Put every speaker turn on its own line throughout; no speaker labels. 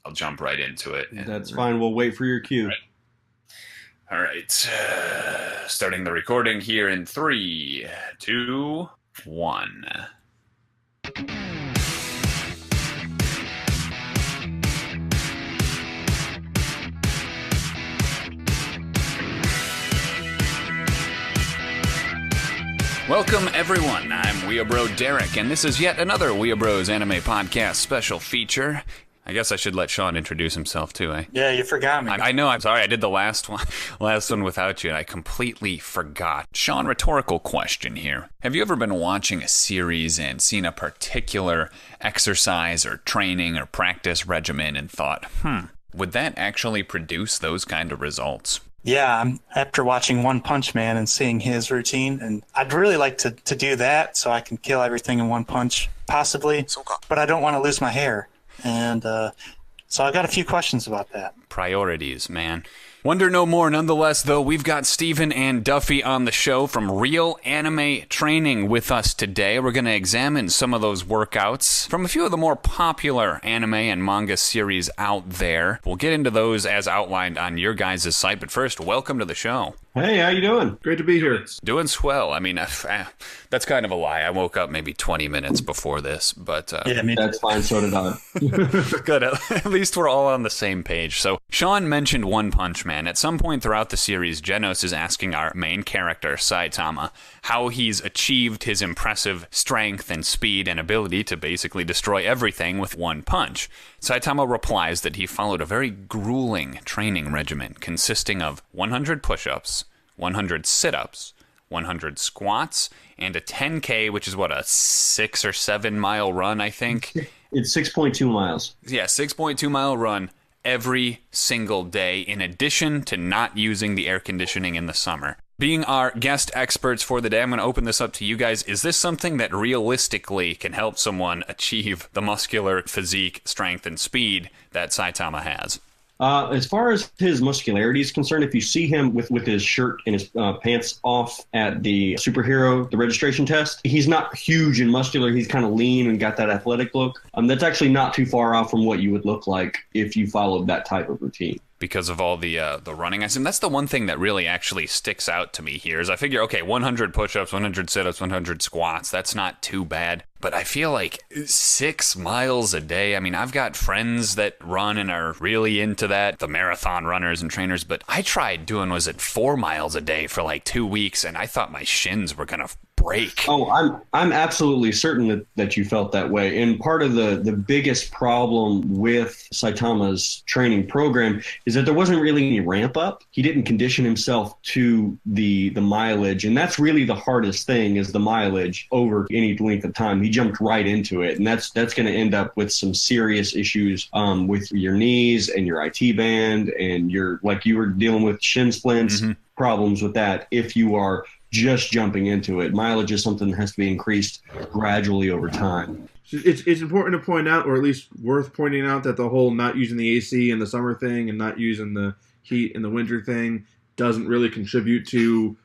I'll jump right into it.
That's fine. We'll wait for your cue.
All right. Starting the recording here in 3, 2, 1. Welcome, everyone. I'm Weeabro Derek, and this is yet another Weeabros Anime Podcast special feature. I guess I should let Sean introduce himself, too, eh?
Yeah, you forgot me.
I know, I'm sorry. I did the last one without you, and I completely forgot. Sean, rhetorical question here. Have you ever been watching a series and seen a particular exercise or training or practice regimen and thought, would that actually produce those kind of results?
Yeah, after watching One Punch Man and seeing his routine, and I'd really like to do that so I can kill everything in one punch, possibly, but I don't want to lose my hair. And so I got a few questions about that.
Priorities, man. Wonder no more. Nonetheless, though, we've got Steven and Duffy on the show from Real Anime Training with us today. We're going to examine some of those workouts from a few of the more popular anime and manga series out there. We'll get into those as outlined on your guys' site, but first, welcome to the show.
Hey, how you doing? Great to be here.
Doing swell. I mean, that's kind of a lie. I woke up maybe 20 minutes before this, but...
yeah,
that's fine. So did I.
Good. At least we're all on the same page. So, Sean mentioned One Punch Man. At some point throughout the series, Genos is asking our main character, Saitama, how he's achieved his impressive strength and speed and ability to basically destroy everything with one punch. Saitama replies that he followed a very grueling training regimen consisting of 100 push-ups, 100 sit-ups, 100 squats, and a 10K, which is what, a 6 or 7 mile run, I think?
It's 6.2 miles.
Yeah, 6.2 mile run every single day, in addition to not using the air conditioning in the summer. Being our guest experts for the day, I'm going to open this up to you guys. Is this something that realistically can help someone achieve the muscular physique, strength, and speed that Saitama has?
As far as his muscularity is concerned, if you see him with his shirt and his pants off at the superhero, the registration test, he's not huge and muscular. He's kind of lean and got that athletic look. That's actually not too far off from what you would look like if you followed that type of routine.
Because of all the running. I assume that's the one thing that really actually sticks out to me here is I figure, okay, 100 push-ups, 100 sit-ups, 100 squats, that's not too bad. But I feel like 6 miles a day, I mean, I've got friends that run and are really into that, the marathon runners and trainers, but I tried doing, 4 miles a day for like 2 weeks, and I thought my shins were going to break.
Oh, I'm absolutely certain that you felt that way. And part of the biggest problem with Saitama's training program is that there wasn't really any ramp up. He didn't condition himself to the mileage. And that's really the hardest thing is the mileage over any length of time. He jumped right into it. And that's going to end up with some serious issues with your knees and your IT band and like you were dealing with shin splints, problems with that if you are just jumping into it. Mileage is something that has to be increased gradually over time.
It's important to point out, or at least worth pointing out, that the whole not using the AC in the summer thing and not using the heat in the winter thing doesn't really contribute to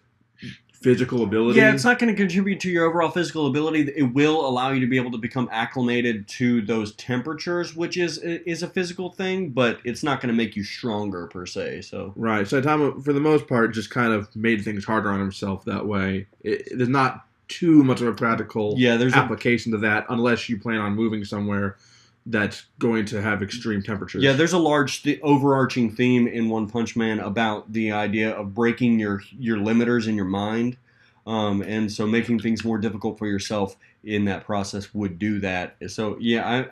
physical ability.
Yeah, it's not going to contribute to your overall physical ability. It will allow you to be able to become acclimated to those temperatures, which is a physical thing, but it's not going to make you stronger per se. So
right. So Saitama, for the most part, just kind of made things harder on himself that way. There's not too much of a practical application to that unless you plan on moving somewhere that's going to have extreme temperatures.
Yeah, there's a large overarching theme in One Punch Man about the idea of breaking your limiters in your mind. And so making things more difficult for yourself in that process would do that. So, yeah,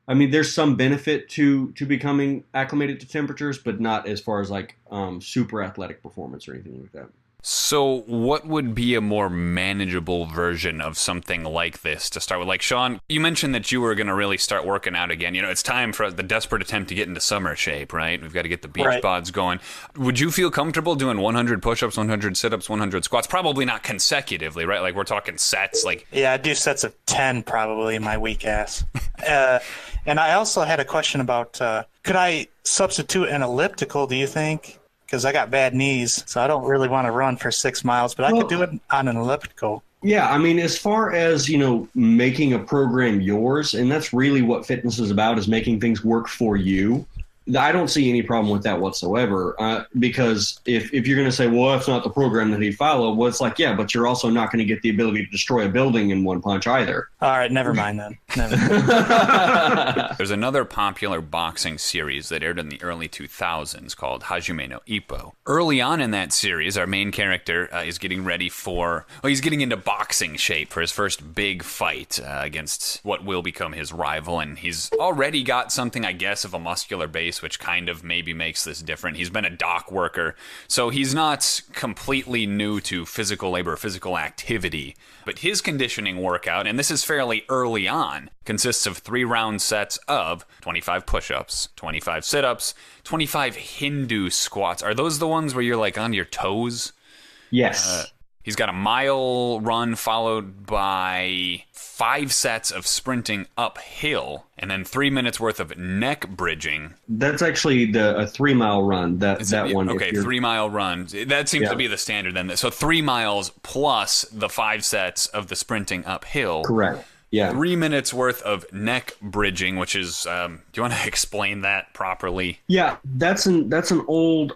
I mean, there's some benefit to becoming acclimated to temperatures, but not as far as like super athletic performance or anything like that.
So what would be a more manageable version of something like this to start with? Like, Sean, you mentioned that you were going to really start working out again. You know, it's time for the desperate attempt to get into summer shape, right? We've got to get the beach bods going. Would you feel comfortable doing 100 push-ups, 100 sit-ups, 100 squats? Probably not consecutively, right? Like, we're talking sets. Like,
yeah, I do sets of 10 probably in my weak ass. And I also had a question about, could I substitute an elliptical, do you think? Because I got bad knees, so I don't really want to run for 6 miles, but I could do it on an elliptical.
Yeah, I mean, as far as, making a program yours, and that's really what fitness is about, is making things work for you. I don't see any problem with that whatsoever, because if you're going to say, well, that's not the program that he followed, well, it's like, yeah, but you're also not going to get the ability to destroy a building in one punch either.
All right, never mind then. Never.
There's another popular boxing series that aired in the early 2000s called Hajime no Ippo. Early on in that series, our main character is getting ready he's getting into boxing shape for his first big fight against what will become his rival, and he's already got something, I guess, of a muscular base, which kind of maybe makes this different. He's been a dock worker, so he's not completely new to physical labor, physical activity. But his conditioning workout, and this is fairly early on, consists of 3-round sets of 25 push-ups, 25 sit-ups, 25 Hindu squats. Are those the ones where you're like on your toes?
Yes.
He's got a mile run followed by 5 sets of sprinting uphill, and then 3 minutes worth of neck bridging.
That's actually a 3-mile run. That one.
Okay, 3-mile run. That seems to be the standard then. So 3 miles plus the 5 sets of the sprinting uphill.
Correct. Yeah.
3 minutes worth of neck bridging, which is, do you want to explain that properly?
Yeah, that's an old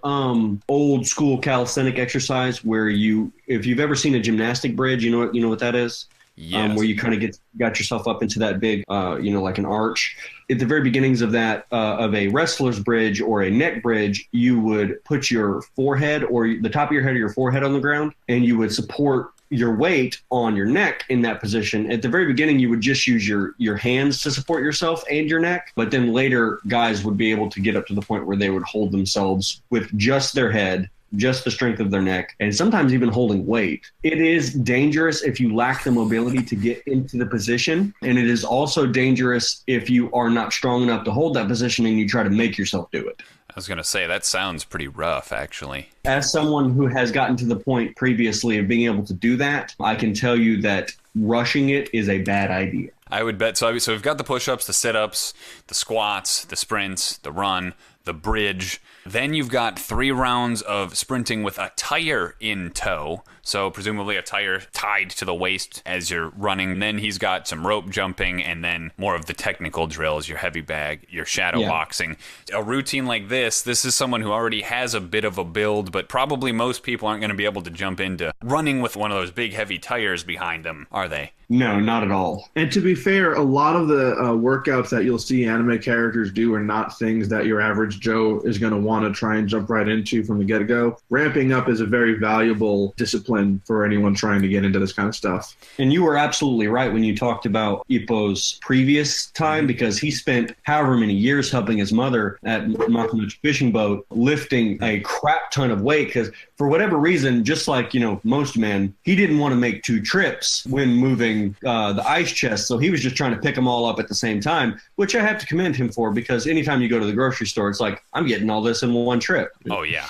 school calisthenic exercise where if you've ever seen a gymnastic bridge, you know what that is?
Yes.
Where you kind of got yourself up into that big, like an arch. At the very beginnings of that, of a wrestler's bridge or a neck bridge, you would put your forehead or the top of your head or your forehead on the ground, and you would support your weight on your neck in that position. At the very beginning, you would just use your hands to support yourself and your neck. But then later, guys would be able to get up to the point where they would hold themselves with just their head, just the strength of their neck, and sometimes even holding weight. It is dangerous if you lack the mobility to get into the position. And it is also dangerous if you are not strong enough to hold that position and you try to make yourself do it.
I was going to say, that sounds pretty rough, actually.
As someone who has gotten to the point previously of being able to do that, I can tell you that rushing it is a bad idea.
I would bet. So we've got the push-ups, the sit-ups, the squats, the sprints, the run, the bridge. Then you've got 3 rounds of sprinting with a tire in tow. So presumably a tire tied to the waist as you're running. And then he's got some rope jumping and then more of the technical drills, your heavy bag, your shadow boxing. A routine like this is someone who already has a bit of a build, but probably most people aren't going to be able to jump into running with one of those big heavy tires behind them, are they?
No, not at all.
And to be fair, a lot of the workouts that you'll see anime characters do are not things that your average Joe is going to want to try and jump right into from the get-go. Ramping up is a very valuable discipline for anyone trying to get into this kind of stuff.
And you were absolutely right when you talked about Ippo's previous time, because he spent however many years helping his mother at Makumachi Fishing Boat, lifting a crap ton of weight, because for whatever reason, just like, most men, he didn't want to make 2 trips when moving the ice chest, so he was just trying to pick them all up at the same time, which I have to commend him for, because anytime you go to the grocery store, it's like, I'm getting all this in one trip.
Oh, yeah.